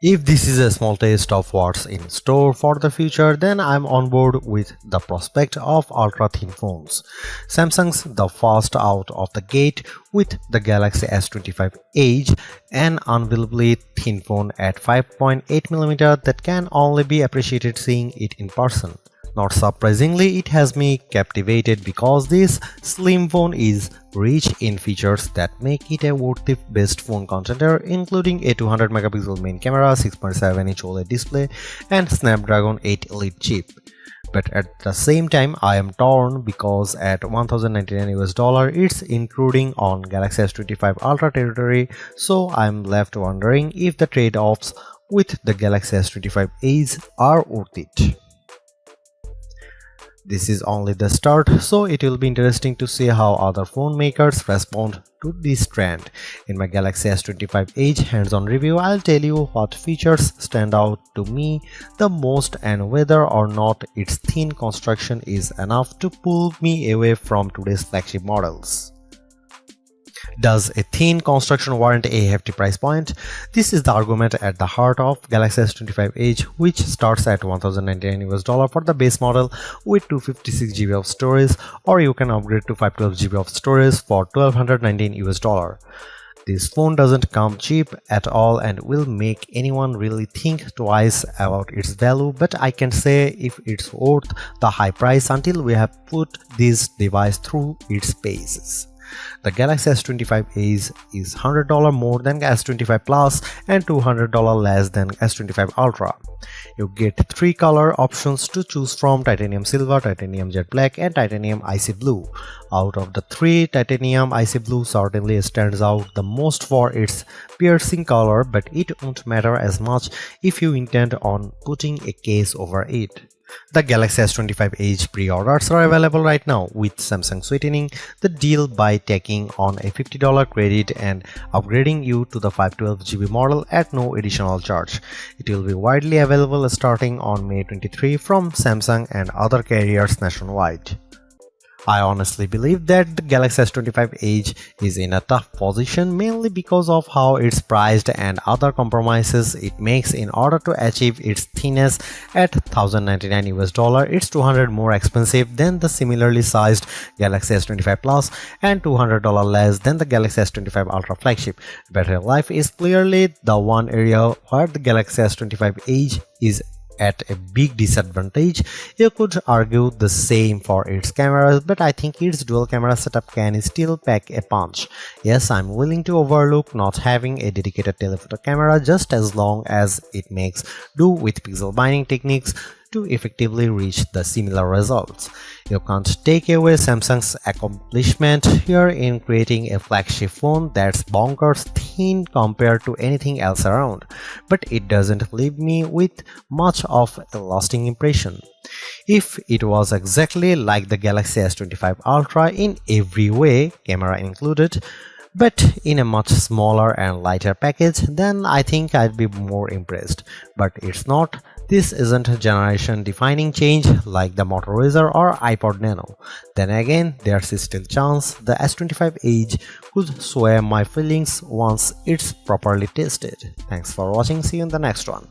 If this is a small taste of what's in store for the future, then I'm on board with the prospect of ultra-thin phones. Samsung's the first out of the gate with the Galaxy S25 Edge, an unbelievably thin phone at 5.8mm that can only be appreciated seeing it in person. Not surprisingly, it has me captivated because this slim phone is rich in features that make it a worthy best phone contender, including a 200-megapixel main camera, 6.7-inch OLED display, and Snapdragon 8 Elite chip. But at the same time, I am torn because at $1,099 it's intruding on Galaxy S25 Ultra territory, so I'm left wondering if the trade-offs with the Galaxy S25 Edge are worth it. This is only the start, so it will be interesting to see how other phone makers respond to this trend. In my Galaxy S25 Edge hands-on review, I'll tell you what features stand out to me the most and whether or not its thin construction is enough to pull me away from today's flagship models. Does a thin construction warrant a hefty price point? This is the argument at the heart of Galaxy S25 Edge, which starts at $1,099 for the base model with 256GB of storage, or you can upgrade to 512GB of storage for $1,219. This phone doesn't come cheap at all and will make anyone really think twice about its value, but I can say if it's worth the high price until we have put this device through its paces. The Galaxy S25 Edge is $100 more than S25 Plus and $200 less than S25 Ultra. You get 3 color options to choose from: Titanium Silver, Titanium Jet Black, and Titanium Icy Blue. Out of the 3, Titanium Icy Blue certainly stands out the most for its piercing color, but it won't matter as much if you intend on putting a case over it. The Galaxy S25 Edge pre-orders are available right now, with Samsung sweetening the deal by taking on a $50 credit and upgrading you to the 512GB model at no additional charge. It will be widely available starting on May 23 from Samsung and other carriers nationwide. I honestly believe that the Galaxy S25 Edge is in a tough position mainly because of how it's priced and other compromises it makes in order to achieve its thinness. At $1,099, it's $200 more expensive than the similarly sized Galaxy S25 Plus and $200 less than the Galaxy S25 Ultra flagship. Battery life is clearly the one area where the Galaxy S25 Edge is at a big disadvantage. You could argue the same for its cameras, but I think its dual camera setup can still pack a punch. Yes, I'm willing to overlook not having a dedicated telephoto camera just as long as it makes do with pixel binding techniques to effectively reach the similar results. You can't take away Samsung's accomplishment here in creating a flagship phone that's bonkers thin compared to anything else around, but it doesn't leave me with much of a lasting impression. If it was exactly like the Galaxy S25 Ultra in every way, camera included, but in a much smaller and lighter package, then I think I'd be more impressed. But it's not. This isn't a generation-defining change like the Moto Razr or iPod Nano. Then again, there's still chance the S25 Edge could sway my feelings once it's properly tested. Thanks for watching. See you in the next one.